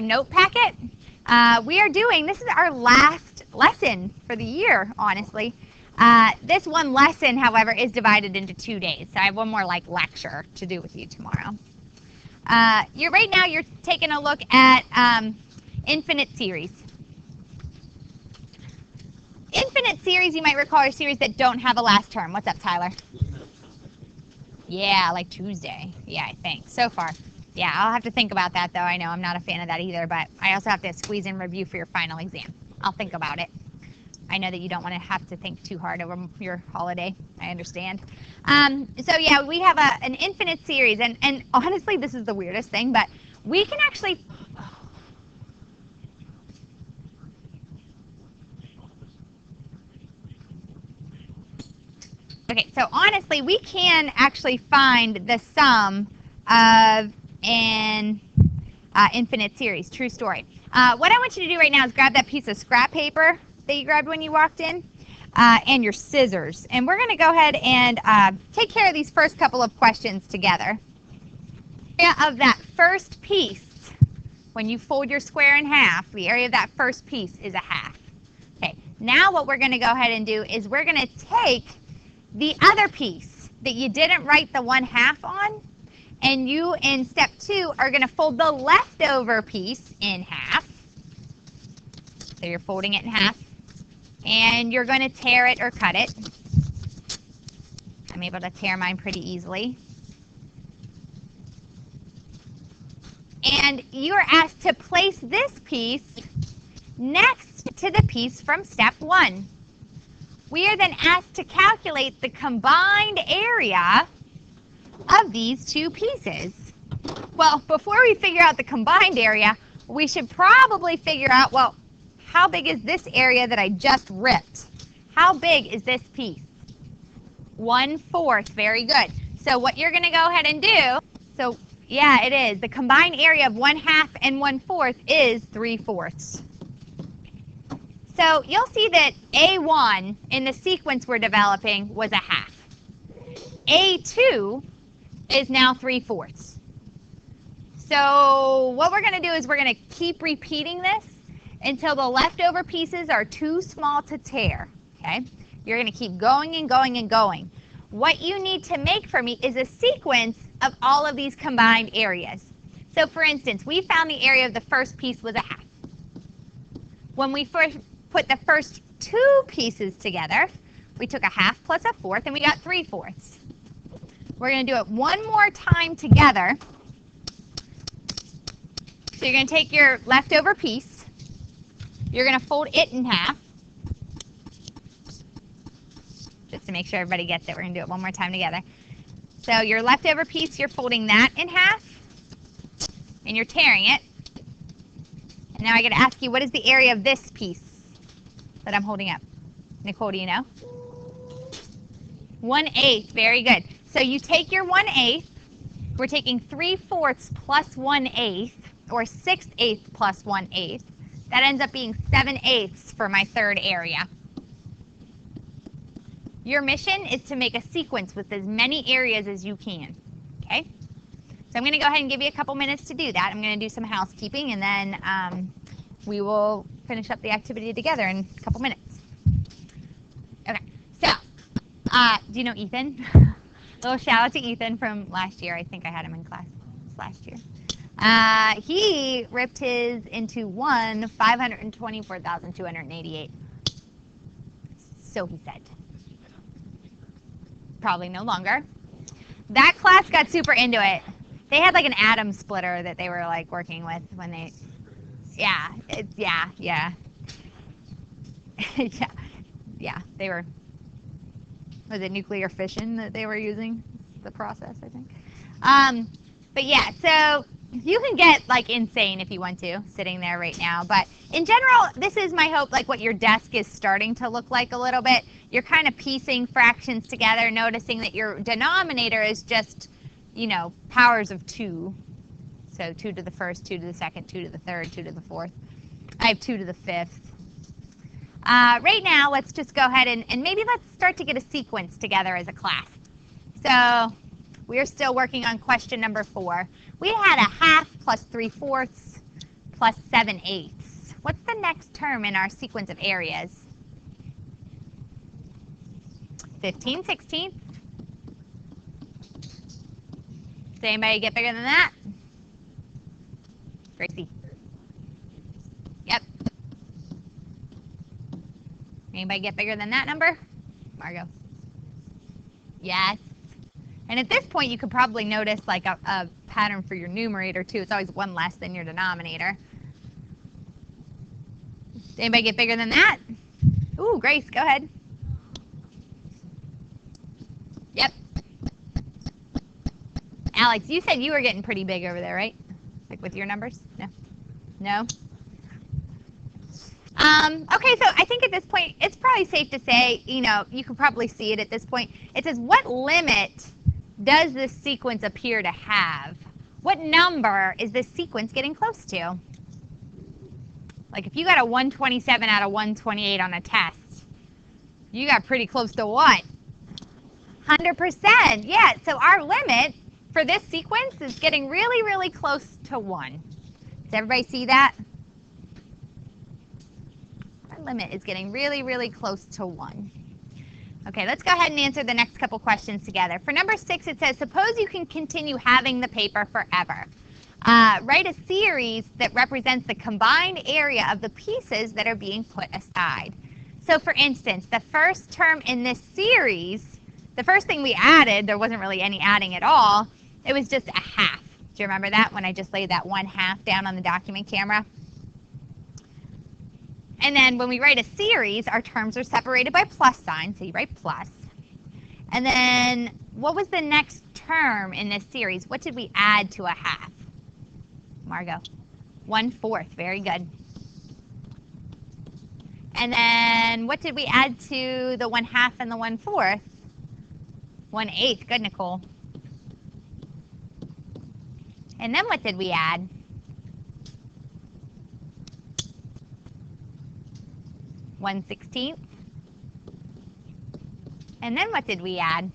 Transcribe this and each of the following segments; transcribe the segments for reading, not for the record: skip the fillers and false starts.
note packet. We are doing, this is our last lesson for the year, honestly. This one lesson, however, is divided into 2 days. So I have one more like lecture to do with you tomorrow. Right now you're taking a look at infinite series. Infinite series, you might recall, are series that don't have a last term. What's up, Tyler? Yeah, like Tuesday. Yeah, I think. So far. Yeah, I'll have to think about that, though. I know I'm not a fan of that either, but I also have to squeeze in review for your final exam. I'll think about it. I know that you don't want to have to think too hard over your holiday. I understand. So, yeah, we have an infinite series, and honestly, this is the weirdest thing, but we can actually... Okay, so honestly, we can actually find the sum of an infinite series. True story. What I want you to do right now is grab that piece of scrap paper that you grabbed when you walked in and your scissors. And we're going to go ahead and take care of these first couple of questions together. The area of that first piece, when you fold your square in half, the area of that first piece is a half. Okay, now what we're going to go ahead and do is we're going to take the other piece that you didn't write the 1/2 on, and you in step 2 are going to fold the leftover piece in half. So you're folding it in half, and you're going to tear it or cut it. I'm able to tear mine pretty easily. And you are asked to place this piece next to the piece from step 1. We are then asked to calculate the combined area of these two pieces. Well, before we figure out the combined area, we should probably figure out, well, how big is this area that I just ripped? How big is this piece? 1/4, very good. So what you're going to go ahead and do, so yeah, it is. The combined area of 1/2 and 1/4 is 3/4. So you'll see that A1 in the sequence we're developing was a half. A2 is now 3/4. So what we're going to do is we're going to keep repeating this until the leftover pieces are too small to tear. Okay? You're going to keep going and going and going. What you need to make for me is a sequence of all of these combined areas. So for instance, we found the area of the first piece was a half. When we first put the first 2 pieces together, we took a half plus a 1/4 and we got 3/4. We're going to do it one more time together. So you're going to take your leftover piece, you're going to fold it in half. Just to make sure everybody gets it, we're going to do it one more time together. So your leftover piece, you're folding that in half and you're tearing it. And now I got to ask you, what is the area of this piece that I'm holding up? Nicole, do you know? 1/8, very good. So you take your 1/8, we're taking 3/4 plus 1/8, or 6/8 plus 1/8. That ends up being 7/8 for my third area. Your mission is to make a sequence with as many areas as you can, okay? So I'm going to go ahead and give you a couple minutes to do that. I'm going to do some housekeeping, and then we will finish up the activity together in a couple minutes. Okay, so do you know Ethan? A little shout out to Ethan from last year. I think I had him in class last year. He ripped his into 524,288. So he said. Probably no longer. That class got super into it. They had like an atom splitter that they were like working with when they, yeah, they were, was it nuclear fission that they were using, the process, I think. But yeah, so you can get like insane if you want to, sitting there right now. But in general, this is my hope, like what your desk is starting to look like a little bit. You're kind of piecing fractions together, noticing that your denominator is just, you know, powers of 2. So 2 to the first, 2 to the second, 2 to the third, 2 to the fourth. I have 2 to the fifth. Right now, let's just go ahead and maybe let's start to get a sequence together as a class. So we are still working on question number 4. We had a half plus 3/4 plus 7/8. What's the next term in our sequence of areas? 15/16. Does anybody get bigger than that? Gracie. Yep. Anybody get bigger than that number? Margot. Yes. And at this point, you could probably notice like a pattern for your numerator too. It's always one less than your denominator. Anybody get bigger than that? Ooh, Grace, go ahead. Yep. Alex, you said you were getting pretty big over there, right? Like with your numbers? No? No? Okay, so I think at this point, it's probably safe to say, you know, you can probably see it at this point. It says, what limit does this sequence appear to have? What number is this sequence getting close to? Like if you got a 127 out of 128 on a test, you got pretty close to what? 100%. Yeah, so our limit for this sequence is getting really, really close to 1. Does everybody see that? Our limit is getting really, really close to 1. Okay, let's go ahead and answer the next couple questions together. For number 6, it says, suppose you can continue having the paper forever. Write a series that represents the combined area of the pieces that are being put aside. So for instance, the first term in this series, the first thing we added, there wasn't really any adding at all. It was just a half. Do you remember that when I just laid that 1/2 down on the document camera? And then when we write a series, our terms are separated by plus signs, so you write plus. And then what was the next term in this series? What did we add to a half? Margot. 1/4. Very good. And then what did we add to the 1/2 and the 1/4? 1/8. Good, Nicole. And then what did we add? 1/16. And then what did we add?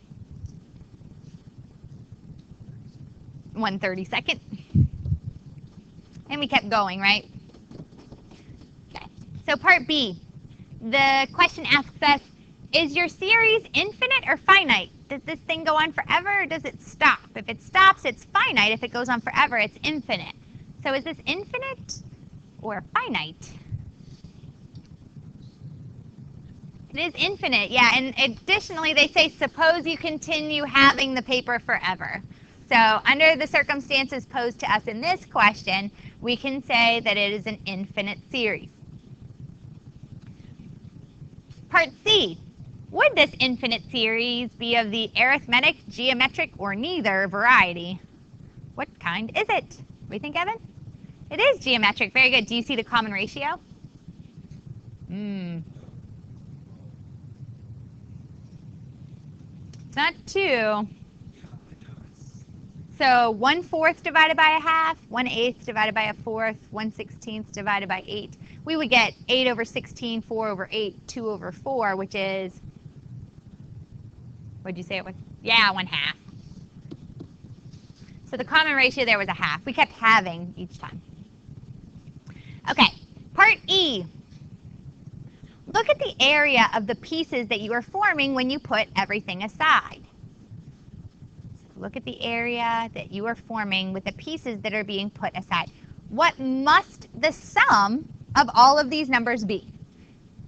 1/32. And we kept going, right? Okay. So part B. The question asks us, is your series infinite or finite? Does this thing go on forever or does it stop? If it stops, it's finite. If it goes on forever, it's infinite. So is this infinite or finite? It is infinite, yeah. And additionally, they say, suppose you continue having the paper forever. So under the circumstances posed to us in this question, we can say that it is an infinite series. Part C. Would this infinite series be of the arithmetic, geometric, or neither variety? What kind is it? What do you think, Evan? It is geometric. Very good. Do you see the common ratio? It's not 2. So 1/4 divided by a half, 1/8 divided by a fourth, 1/16 divided by 8. We would get 8/16, 4/8, 2/4, which is, what did you say it was? Yeah, 1/2. So the common ratio there was a half. We kept having each time. Okay, part E. Look at the area of the pieces that you are forming when you put everything aside. Look at the area that you are forming with the pieces that are being put aside. What must the sum of all of these numbers be?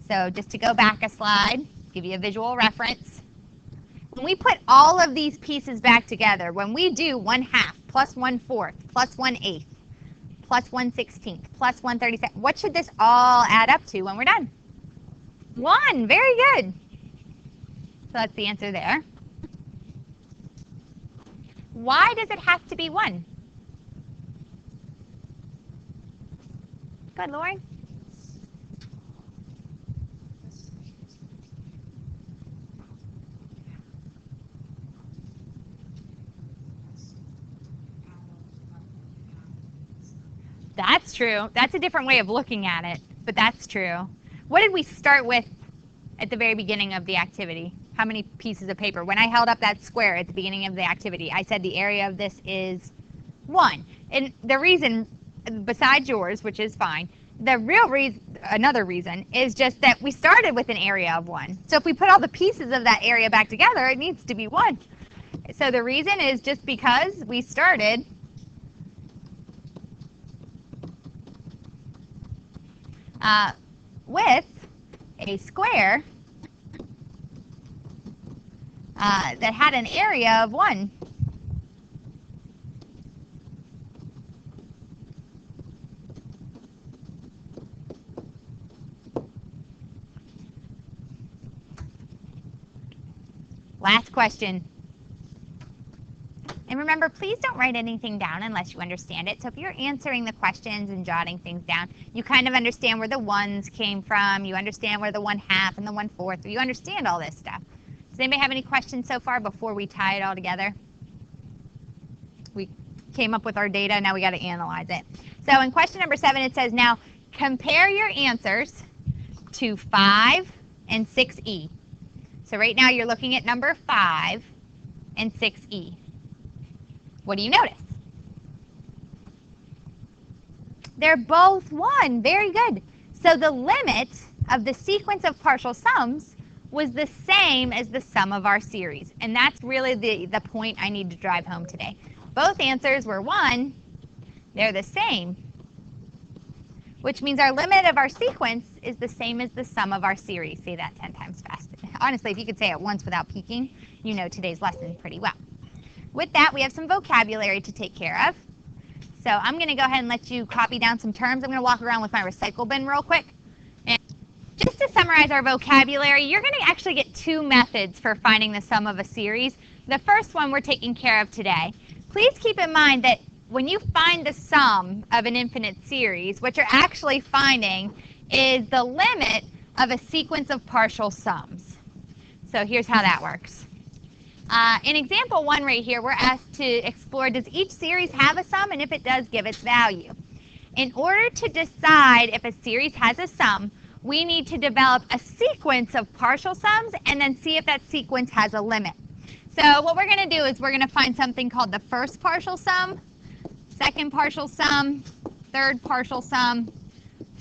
So just to go back a slide, give you a visual reference. When we put all of these pieces back together, when we do 1/2 plus 1/4 plus 1/8 plus 1/16 plus 1/32, what should this all add up to when we're done? 1. Very good. So that's the answer there. Why does it have to be 1? Good, Lauren. That's true. That's a different way of looking at it, but that's true. What did we start with at the very beginning of the activity? How many pieces of paper? When I held up that square at the beginning of the activity, I said the area of this is 1. And the reason besides yours, which is fine. The real reason, another reason, is just that we started with an area of 1. So if we put all the pieces of that area back together, it needs to be 1. So the reason is just because we started with a square that had an area of 1. Last question. And remember, please don't write anything down unless you understand it. So if you're answering the questions and jotting things down, you kind of understand where the 1s came from. You understand where the 1/2 and the 1/4, you understand all this stuff. Does anybody have any questions so far before we tie it all together? We came up with our data, now we got to analyze it. So in question number 7, it says, now compare your answers to 5 and 6E. So right now you're looking at number 5 and 6E. What do you notice? They're both 1. Very good. So the limit of the sequence of partial sums was the same as the sum of our series. And that's really the point I need to drive home today. Both answers were 1. They're the same, which means our limit of our sequence is the same as the sum of our series. Say that 10 times fast. Honestly, if you could say it once without peeking, you know today's lesson pretty well. With that, we have some vocabulary to take care of. So I'm going to go ahead and let you copy down some terms. I'm going to walk around with my recycle bin real quick. And just to summarize our vocabulary, you're going to actually get 2 methods for finding the sum of a series. The first one we're taking care of today. Please keep in mind that when you find the sum of an infinite series, what you're actually finding is the limit of a sequence of partial sums. So here's how that works. In example 1 right here, we're asked to explore, does each series have a sum, and if it does, give its value. In order to decide if a series has a sum, we need to develop a sequence of partial sums and then see if that sequence has a limit. So what we're going to do is we're going to find something called the first partial sum, second partial sum, third partial sum,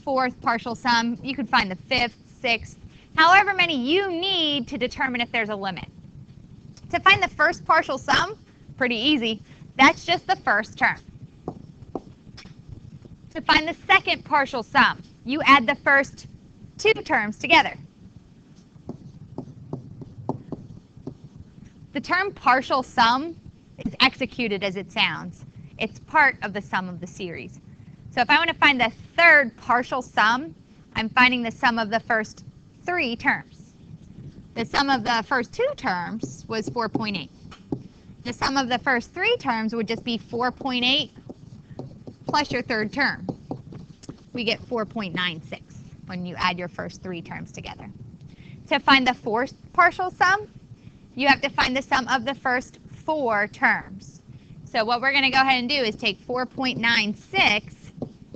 fourth partial sum. You could find the fifth, sixth, however many you need to determine if there's a limit. To find the first partial sum, pretty easy. That's just the first term. To find the second partial sum, you add the first 2 terms together. The term partial sum is executed as it sounds. It's part of the sum of the series. So if I want to find the third partial sum, I'm finding the sum of the first 3 terms. The sum of the first 2 terms was 4.8. The sum of the first 3 terms would just be 4.8 plus your third term. We get 4.96 when you add your first 3 terms together. To find the fourth partial sum, you have to find the sum of the first 4 terms. So what we're going to go ahead and do is take 4.96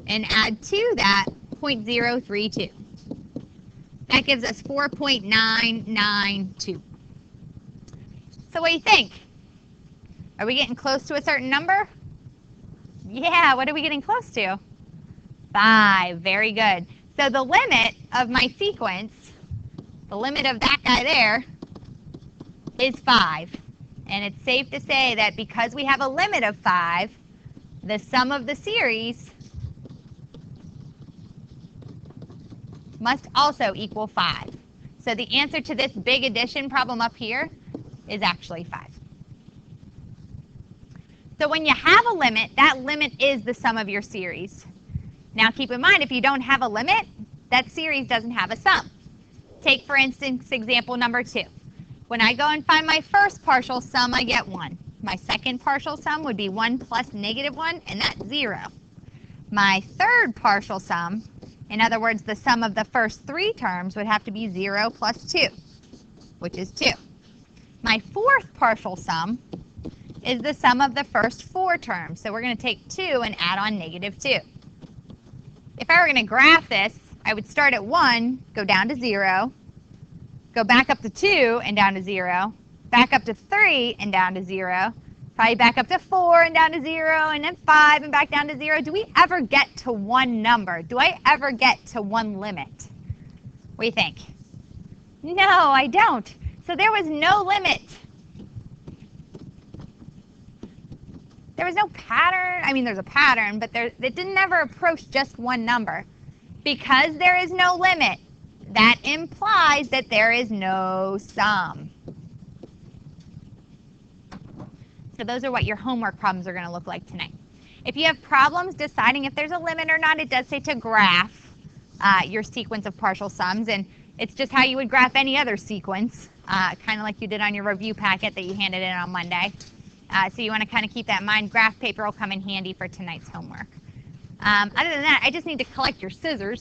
and add to that 0.032. That gives us 4.992. So what do you think? Are we getting close to a certain number? Yeah, what are we getting close to? 5, very good. So the limit of my sequence, the limit of that guy there, is 5. And it's safe to say that because we have a limit of 5, the sum of the series must also equal 5. So the answer to this big addition problem up here is actually 5. So when you have a limit, that limit is the sum of your series. Now keep in mind, if you don't have a limit, that series doesn't have a sum. Take, for instance, example number 2. When I go and find my first partial sum, I get 1. My second partial sum would be 1 plus -1, and that's 0. My third partial sum, in other words, the sum of the first 3 terms, would have to be 0 plus 2, which is 2. My fourth partial sum is the sum of the first 4 terms. So we're going to take 2 and add on -2. If I were going to graph this, I would start at 1, go down to 0, go back up to 2 and down to 0, back up to 3 and down to 0. If Probably back up to 4 and down to 0, and then 5 and back down to 0. Do we ever get to one number? Do I ever get to one limit? What do you think? No, I don't. So there was no limit. There was no pattern. I mean, there's a pattern, but it didn't ever approach just one number. Because there is no limit, that implies that there is no sum. So those are what your homework problems are going to look like tonight. If you have problems deciding if there's a limit or not, it does say to graph your sequence of partial sums, and it's just how you would graph any other sequence, kind of like you did on your review packet that you handed in on Monday. So you want to kind of keep that in mind. Graph paper will come in handy for tonight's homework. Other than that, I just need to collect your scissors.